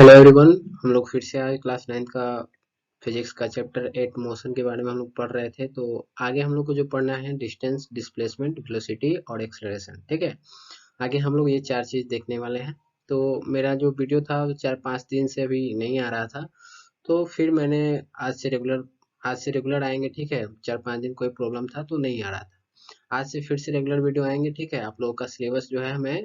Hello everyone. हम लोग फिर से आए क्लास 9 का फिजिक्स का चैप्टर 8 मोशन के बारे में हम लोग पढ़ रहे थे। तो आगे हम लोग को जो पढ़ना है डिस्टेंस, डिस्प्लेसमेंट, वेलोसिटी और एक्सेलरेशन। ठीक है, आगे हम लोग ये चार चीज देखने वाले हैं। तो मेरा जो वीडियो था वो 4-5 दिन से अभी नहीं आ रहा था, तो फिर मैंने आज से रेगुलर आएंगे। ठीक है, 4-5 दिन कोई प्रॉब्लम था तो नहीं आ रहा था। आज से फिर से रेगुलर वीडियो आएंगे। ठीक है, आप लोगों का सिलेबस जो है मैं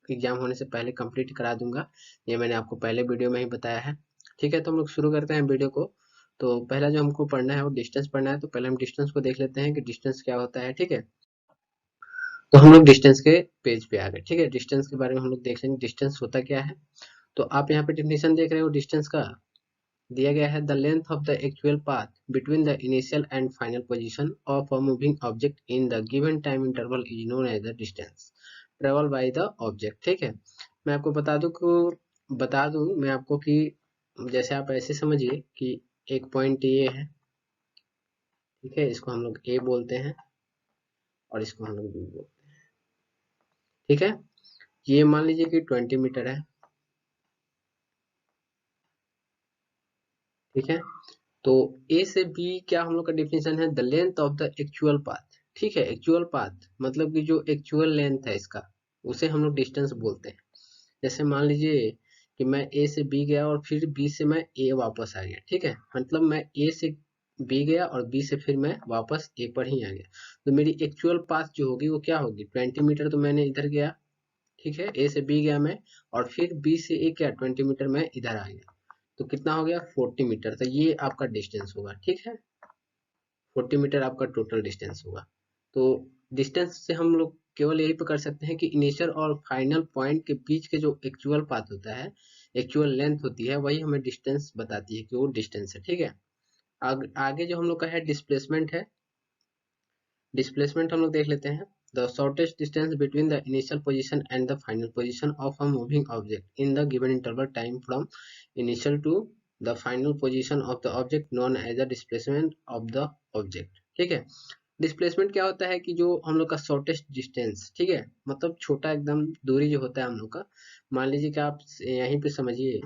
एग्जाम होने से पहले कंप्लीट करा दूंगा। ये मैंने आपको पहले वीडियो में ही बताया है। ठीक है, तो हम लोग शुरू करते हैं वीडियो को। तो पहला जो हमको पढ़ना है वो डिस्टेंस पढ़ना है। तो पहले हम डिस्टेंस को देख लेते हैं कि डिस्टेंस क्या होता है। ठीक है, तो हम लोग डिस्टेंस के पेज पे आ गए। ठीक है, डिस्टेंस के बारे में हम लोग देख लेंगे डिस्टेंस होता क्या है। तो आप यहाँ पे डेफिनेशन देख रहे हो डिस्टेंस का। दिया गया है the length of the actual path between the initial and final position of a moving object in the given time interval is known as the distance travel by the object. ठीक है, मैं आपको बता दूं मैं आपको कि जैसे आप ऐसे समझिए कि एक पॉइंट ये है। ठीक है, इसको हम लोग ए बोलते हैं और इसको हम लोग बी बोलते हैं। ठीक है, ये मान लीजिए कि 20 मीटर है। ठीक है, तो ए से बी क्या हम लोग का डिफिनेशन है the length of the actual path. ठीक है, एक्चुअल पाथ मतलब कि जो एक्चुअल लेंथ है इसका, उसे हम लोग डिस्टेंस बोलते हैं। जैसे मान लीजिए कि मैं ए से बी गया और फिर बी से मैं ए वापस आ गया। ठीक है, मतलब मैं ए से बी गया और बी से फिर मैं वापस ए पर ही आ गया। तो मेरी एक्चुअल पाथ जो होगी वो क्या होगी, 20 मीटर तो मैंने इधर गया। ठीक है, ए से बी गया मैं और फिर बी से ए क्या 20 मीटर मैं इधर आ गया। तो कितना हो गया 40 मीटर। तो ये आपका डिस्टेंस होगा। ठीक है, 40 मीटर आपका टोटल डिस्टेंस होगा। तो डिस्टेंस से हम लोग केवल यही पकड़ सकते हैं कि इनिशियल और फाइनल पॉइंट के बीच के जो एक्चुअल पाथ होता है, एक्चुअल लेंथ होती है, वही हमें डिस्टेंस बताती है कि वो डिस्टेंस है। ठीक है, आगे जो हम लोग का है डिस्प्लेसमेंट है। डिस्प्लेसमेंट हम लोग देख लेते हैं। The shortest distance between the initial position and the final position of a moving object in the given interval time from initial to the final position of the object known as the displacement of the object. ठीक है, displacement क्या होता है कि जो हम लोग का शॉर्टेस्ट डिस्टेंस, ठीक है, मतलब छोटा एकदम दूरी जो होता है हम लोग का। मान लीजिए कि आप यहीं पे समझिए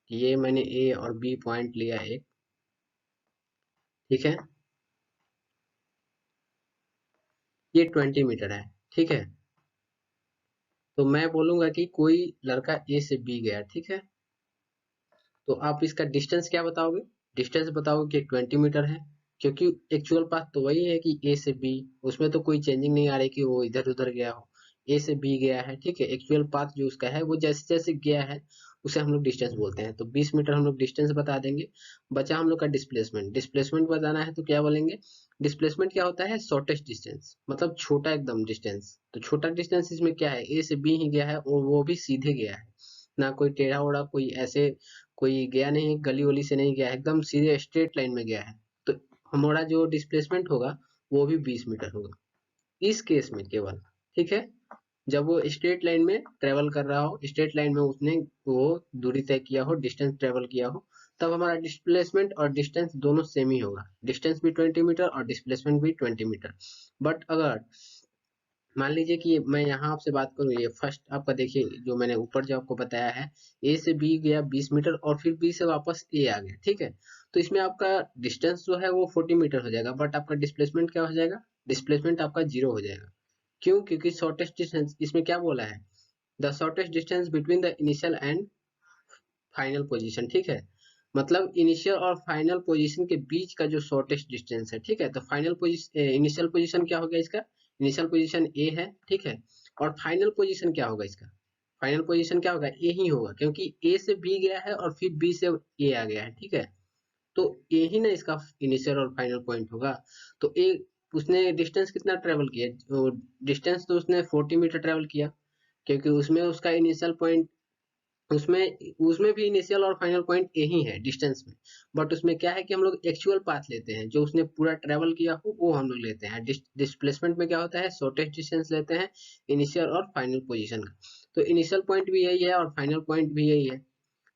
कि ये मैंने ए और बी पॉइंट लिया एक। ठीक है, ये 20 मीटर है। ठीक है, तो मैं बोलूंगा कि कोई लड़का ए से बी गया। ठीक है, तो आप इसका डिस्टेंस क्या बताओगे, डिस्टेंस बताओगे कि 20 मीटर है। क्योंकि एक्चुअल पाथ तो वही है कि ए से बी, उसमें तो कोई चेंजिंग नहीं आ रही कि वो इधर उधर गया हो। ए से बी गया है। ठीक है, एक्चुअल पाथ जो उसका है वो जैसे जैसे गया है उसे हम लोग डिस्टेंस बोलते हैं। तो 20 मीटर हम लोग डिस्टेंस बता देंगे। बचा हम लोग का डिस्प्लेसमेंट। डिस्प्लेसमेंट बताना है तो क्या बोलेंगे, डिस्प्लेसमेंट क्या होता है, शॉर्टेस्ट डिस्टेंस मतलब छोटा एकदम डिस्टेंस। तो छोटा डिस्टेंस इसमें क्या है, ए से बी ही गया है और वो भी सीधे गया है, ना कोई टेढ़ा ओढ़ा कोई ऐसे कोई गया नहीं, गली वली से नहीं गया है, एकदम सीधे स्ट्रेट लाइन में गया है। तो हमारा जो डिस्प्लेसमेंट होगा वो भी 20 मीटर होगा इस केस में केवल। ठीक है, जब वो स्ट्रेट लाइन में ट्रेवल कर रहा हो, स्ट्रेट लाइन में उसने वो दूरी तय किया हो, डिस्टेंस ट्रेवल किया हो, तब हमारा डिस्प्लेसमेंट और डिस्टेंस दोनों सेम ही होगा। डिस्टेंस भी 20 मीटर और डिस्प्लेसमेंट भी 20 मीटर। बट अगर मान लीजिए कि मैं यहाँ आपसे बात करूँ, ये फर्स्ट आपका देखिए जो मैंने ऊपर जो आपको बताया है, ए से बी गया 20 मीटर और फिर बी से वापस ए आ गया। ठीक है, तो इसमें आपका डिस्टेंस जो है वो 40 मीटर हो जाएगा, बट आपका डिस्प्लेसमेंट क्या हो जाएगा, डिस्प्लेसमेंट आपका 0 हो जाएगा। क्यों, क्योंकि शॉर्टेस्ट डिस्टेंस इसमें क्या बोला है, the shortest distance between the initial and final position. ठीक है, मतलब इनिशियल और फाइनल पोजीशन के बीच का जो शॉर्टेस्ट डिस्टेंस है। ठीक है, तो फाइनल पोजीशन, इनिशियल पोजीशन क्या हो गया इसका, इनिशियल पोजीशन ए है। ठीक है, और फाइनल पोजीशन क्या होगा इसका, फाइनल पोजीशन क्या होगा, ए ही होगा, क्योंकि ए से बी गया है और फिर बी से ए आ गया है। ठीक है, तो ए ही ना इसका इनिशियल और फाइनल पॉइंट होगा। तो ए उसने डिस्टेंस कितना ट्रेवल किया, डिस्टेंस तो उसने 40 मीटर ट्रेवल किया, क्योंकि उसमें उसका इनिशियल पॉइंट, उसमें उसमें भी इनिशियल और फाइनल पॉइंट यही है डिस्टेंस में। बट उसमें क्या है कि हम लोग एक्चुअल पाथ लेते हैं, जो उसने पूरा ट्रेवल किया हो वो हम लोग लेते हैं। डिस्प्लेसमेंट में क्या होता है, शॉर्टेस्ट डिस्टेंस लेते हैं इनिशियल और फाइनल पोजीशन का। तो इनिशियल पॉइंट भी यही है और फाइनल पॉइंट भी यही है।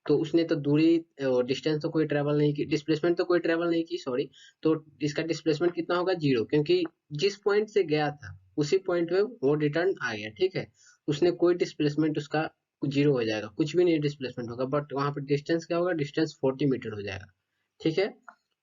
तो उसने तो दूरी, डिस्टेंस तो कोई ट्रेवल नहीं की, डिस्प्लेसमेंट तो कोई ट्रेवल नहीं की, सॉरी। तो इसका डिस्प्लेसमेंट कितना होगा, 0, क्योंकि जिस पॉइंट से गया था उसी पॉइंट में वो रिटर्न आ गया। ठीक है, उसने कोई डिस्प्लेसमेंट उसका जीरो हो जाएगा, कुछ भी नहीं डिस्प्लेसमेंट होगा, बट वहां पर डिस्टेंस क्या होगा, डिस्टेंस 40 मीटर हो जाएगा। ठीक है,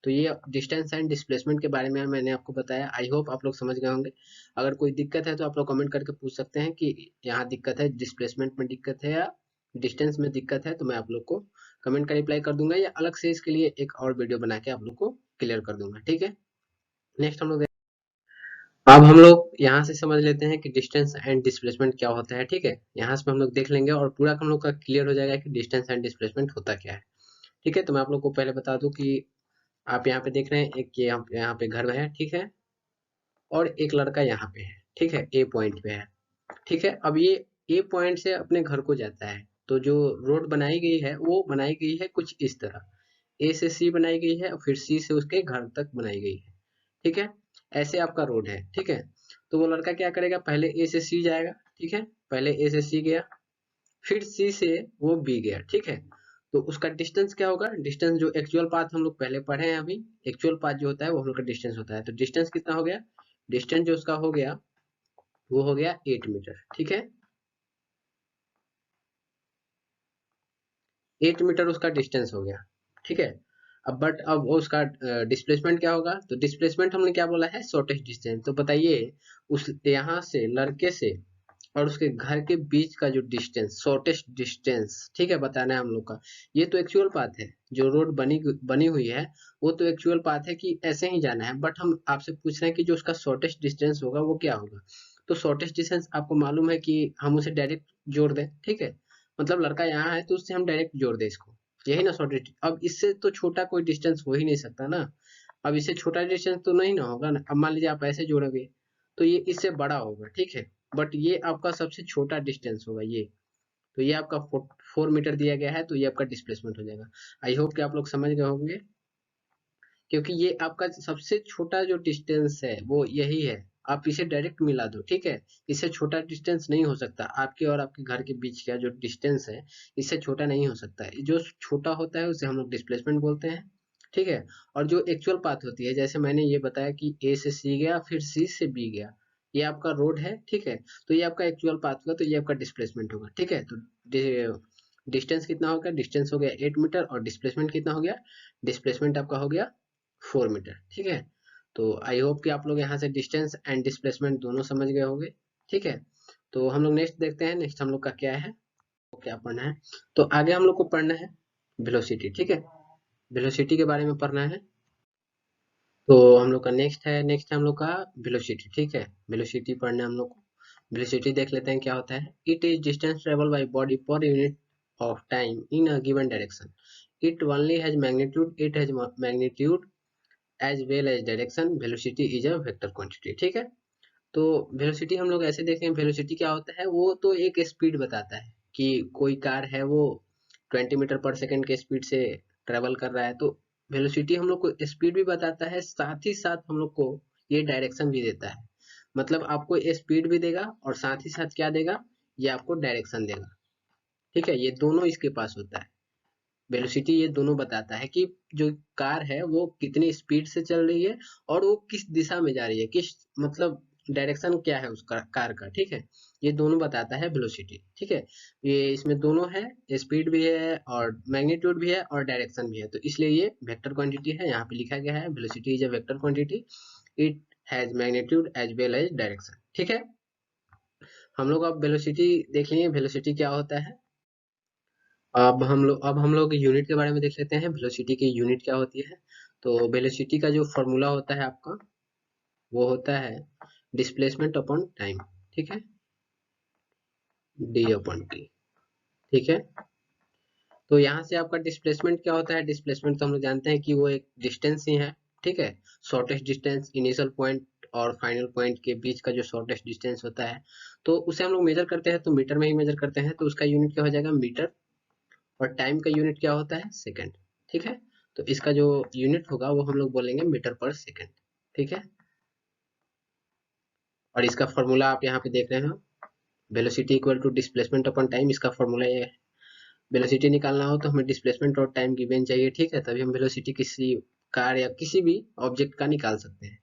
तो ये डिस्टेंस एंड डिस्प्लेसमेंट के बारे में मैंने आपको बताया। आई होप आप लोग समझ गए होंगे। अगर कोई दिक्कत है तो आप लोग कमेंट करके पूछ सकते हैं कि यहाँ दिक्कत है, डिस्प्लेसमेंट में दिक्कत है या डिस्टेंस में दिक्कत है, तो मैं आप लोग को कमेंट का रिप्लाई कर दूंगा, या अलग से इसके लिए एक और वीडियो बना के आप लोग को क्लियर कर दूंगा। ठीक है, नेक्स्ट हम लोग, अब हम लोग यहाँ से समझ लेते हैं कि डिस्टेंस एंड डिस्प्लेसमेंट क्या होता है। ठीक है, यहाँ से हम लोग देख लेंगे और पूरा हम लोग का क्लियर हो जाएगा कि डिस्टेंस एंड डिस्प्लेसमेंट होता क्या है। ठीक है, तो मैं आप लोग को पहले बता दूं कि आप यहाँ पे देख रहे हैं एक ये यहाँ पे घर है, ठीक है, और एक लड़का यहाँ पे है, ठीक है, ए पॉइंट पे है। ठीक है, अब ये ए पॉइंट से अपने घर को जाता है, तो जो रोड बनाई गई है वो बनाई गई है कुछ इस तरह, ए से सी बनाई गई है और फिर सी से उसके घर तक बनाई गई है। ठीक है, ऐसे आपका रोड है। ठीक है, तो वो लड़का क्या करेगा, पहले ए से सी जाएगा। ठीक है, पहले ए से सी गया, फिर सी से वो बी गया। ठीक है, तो उसका डिस्टेंस क्या होगा, डिस्टेंस जो एक्चुअल पाथ हम लोग पहले पढ़े हैं, अभी एक्चुअल पाथ जो होता है वो हम लोग का डिस्टेंस होता है। तो डिस्टेंस कितना हो गया, डिस्टेंस जो उसका हो गया वो हो गया 8 मीटर। ठीक है, 8 मीटर उसका डिस्टेंस हो गया। ठीक है, अब वो उसका डिस्प्लेसमेंट क्या होगा, तो डिस्प्लेसमेंट हमने क्या बोला है, शॉर्टेस्ट डिस्टेंस। तो बताइए उस यहाँ से लड़के से और उसके घर के बीच का जो डिस्टेंस, शॉर्टेस्ट डिस्टेंस, ठीक है, बताना है हम लोग का। ये तो एक्चुअल पाथ है, जो रोड बनी बनी हुई है वो तो एक्चुअल पाथ है कि ऐसे ही जाना है, बट हम आपसे पूछ रहे हैं कि जो उसका शॉर्टेस्ट डिस्टेंस होगा वो क्या होगा। तो शॉर्टेस्ट डिस्टेंस आपको मालूम है कि हम उसे डायरेक्ट जोड़ दें। ठीक है, मतलब लड़का यहाँ है तो उससे हम डायरेक्ट जोड़ दें इसको, यही ना शॉर्टेस्ट। अब इससे तो छोटा कोई डिस्टेंस हो ही नहीं सकता ना, अब इससे छोटा डिस्टेंस तो नहीं ना होगा ना। अब मान लीजिए आप ऐसे जोड़ोगे तो ये इससे बड़ा होगा। ठीक है, बट ये आपका सबसे छोटा डिस्टेंस होगा ये, तो ये आपका 4 मीटर दिया गया है, तो ये आपका डिस्प्लेसमेंट हो जाएगा। आई होप कि आप लोग समझ गए होंगे, क्योंकि ये आपका सबसे छोटा जो डिस्टेंस है वो यही है। आप इसे डायरेक्ट मिला दो, ठीक है, इससे छोटा डिस्टेंस नहीं हो सकता। आपके और आपके घर के बीच का जो डिस्टेंस है इससे छोटा नहीं हो सकता है। जो छोटा होता है उसे हम लोग डिस्प्लेसमेंट बोलते हैं। ठीक है, और जो एक्चुअल पाथ होती है, जैसे मैंने ये बताया कि ए से सी गया फिर सी से बी गया, ये आपका रोड है। ठीक है, तो ये आपका एक्चुअल पाथ होगा, तो ये आपका डिस्प्लेसमेंट होगा। ठीक है, तो डिस्टेंस कितना हो गया, डिस्टेंस हो गया 8 मीटर, और डिस्प्लेसमेंट कितना हो गया, डिस्प्लेसमेंट आपका हो गया 4 मीटर। ठीक है, तो आई होप कि आप लोग यहाँ से डिस्टेंस एंड डिस्प्लेसमेंट दोनों समझ गए होंगे। ठीक है, तो हम लोग नेक्स्ट देखते हैं, नेक्स्ट हम लोग का क्या है, तो क्या पढ़ना है। तो आगे हम लोग को पढ़ना है वेलोसिटी। ठीक है, वेलोसिटी के बारे में पढ़ना है। तो हम लोग का नेक्स्ट है हम लोग का वेलोसिटी। ठीक है, वेलोसिटी पढ़ना है हम लोग को। वेलोसिटी देख लेते हैं क्या होता है। It is distance travel by body per unit of time in a given direction. It only has magnitude, it has magnitude as well as direction. Velocity is a vector quantity. ठीक है, तो velocity हम लोग ऐसे देखें, velocity क्या होता है, वो तो एक स्पीड बताता है कि कोई कार है वो 20 मीटर पर सेकंड के स्पीड से ट्रेवल कर रहा है। तो वेलोसिटी हम लोग को स्पीड भी बताता है, साथ ही साथ हम लोग को ये डायरेक्शन भी देता है। मतलब आपको ये स्पीड भी देगा और साथ ही साथ क्या देगा, ये आपको डायरेक्शन देगा। ठीक है, ये दोनों इसके पास होता है। वेलोसिटी ये दोनों बताता है कि जो कार है वो कितनी स्पीड से चल रही है और वो किस दिशा में जा रही है, किस मतलब डायरेक्शन क्या है उस कार का। ठीक है, ये दोनों बताता है वेलोसिटी। ठीक है, ये इसमें दोनों है, स्पीड भी है और मैग्नीट्यूड भी है और डायरेक्शन भी है, तो इसलिए ये वेक्टर क्वांटिटी है। यहाँ पे लिखा गया है velocity is a vector quantity, it has magnitude as well as direction. ठीक है, हम लोग अब वेलोसिटी देख लिए, वेलोसिटी क्या होता है। अब हम लोग यूनिट के बारे में देख लेते हैं, वेलोसिटी की यूनिट क्या होती है। तो वेलोसिटी का जो फॉर्मूला होता है आपका, वो होता है डिस्प्लेसमेंट अपॉन टाइम। ठीक है, डी अपॉन टी। ठीक है, तो यहाँ से आपका डिस्प्लेसमेंट क्या होता है, डिस्प्लेसमेंट तो हम लोग जानते हैं कि वो एक डिस्टेंस ही है। ठीक है, शॉर्टेस्ट डिस्टेंस इनिशियल पॉइंट और फाइनल पॉइंट के बीच का जो शॉर्टेस्ट डिस्टेंस होता है, तो उसे हम लोग मेजर करते हैं तो मीटर में ही मेजर करते हैं, तो उसका यूनिट क्या हो जाएगा, मीटर। और टाइम का यूनिट क्या होता है, सेकंड। ठीक है, तो इसका जो यूनिट होगा वो हम लोग बोलेंगे मीटर पर सेकंड। ठीक है, और इसका फॉर्मूला आप यहाँ पे देख रहे हो, velocity equal to displacement upon time, इसका फॉर्मूला ये है। वेलोसिटी निकालना हो तो हमें डिस्प्लेसमेंट और टाइम गिवन चाहिए। ठीक है, तभी हम वेलोसिटी किसी कार या किसी भी ऑब्जेक्ट का निकाल सकते हैं।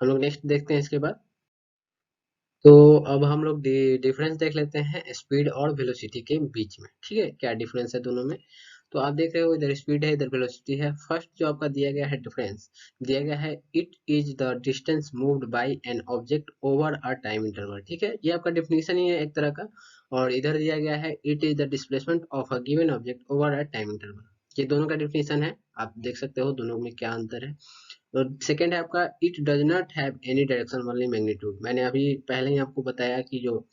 हम लोग नेक्स्ट देखते हैं इसके बाद। तो अब हम लोग डिफरेंस देख लेते हैं स्पीड और वेलोसिटी के बीच में, ठीक है, क्या डिफरेंस है दोनों में। तो आप देख रहे हो इधर स्पीड है इधर वेलोसिटी है। फर्स्ट जो आपका दिया गया है डिफरेंस दिया गया है, it is the distance moved by an object over a time interval, ठीक है, ये आपका डिफिनेशन ही है एक तरह का। और इधर दिया गया है, it is the displacement of a given object over a time interval. ये दोनों का डिफिनेशन है, आप देख सकते हो दोनों में क्या अंतर है। तो सेकंड है आपका, it does not have any direction only magnitude. मैंने अभी पहले ही आपको बताया कि जो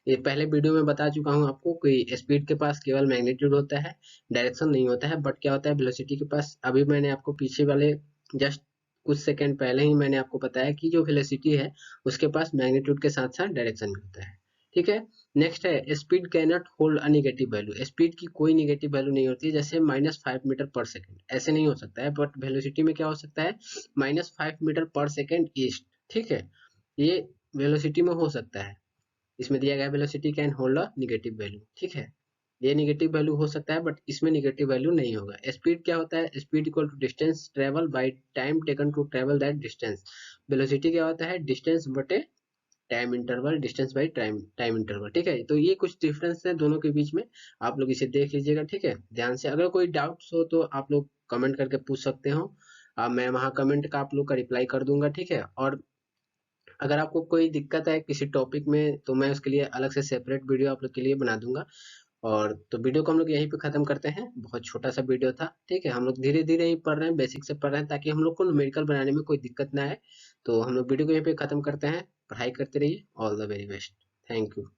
ये पहले वीडियो में बता चुका हूँ आपको कि स्पीड के पास केवल मैग्नीट्यूड होता है, डायरेक्शन नहीं होता है। बट क्या होता है वेलोसिटी के पास, अभी मैंने आपको पीछे वाले जस्ट कुछ सेकंड पहले ही मैंने आपको बताया कि जो वेलोसिटी है उसके पास मैग्नीट्यूड के साथ साथ डायरेक्शन भी होता है, ठीक है। नेक्स्ट है, speed can not hold a negative value. Speed की कोई निगेटिव वैल्यू नहीं होती है, जैसे -5 मीटर पर सेकंड ऐसे नहीं हो सकता है, बट वेलोसिटी में क्या हो सकता है, -5 मीटर पर सेकंड ईस्ट, ठीक है, ये वेलोसिटी में हो सकता है। इसमें दिया गया velocity can hold a negative value, ठीक है, ये निगेटिव वैल्यू हो सकता है बट इसमें निगेटिव वैल्यू नहीं होगा। स्पीड क्या होता है, speed equal to distance travel by time taken to travel that distance. Velocity क्या होता है, डिस्टेंस बटे time interval, distance by time time interval, ठीक है। तो ये कुछ डिफरेंस है दोनों के बीच में, आप लोग इसे देख लीजिएगा, ठीक है, ध्यान से। अगर कोई डाउट्स हो तो आप लोग कमेंट करके पूछ सकते हो, मैं वहाँ कमेंट का आप लोग का रिप्लाई कर दूंगा, ठीक है। और अगर आपको कोई दिक्कत है किसी टॉपिक में तो मैं उसके लिए अलग से सेपरेट वीडियो आप लोग के लिए बना दूंगा। और तो वीडियो को हम लोग यहीं पे खत्म करते हैं, बहुत छोटा सा वीडियो था, ठीक है। हम लोग धीरे धीरे ही पढ़ रहे हैं, बेसिक से पढ़ रहे हैं ताकि हम लोग को न्यूमेरिकल बनाने में कोई दिक्कत ना आए। तो हम लोग वीडियो को यहीं पे खत्म करते हैं, पढ़ाई करते रहिए, all the very best, thank you.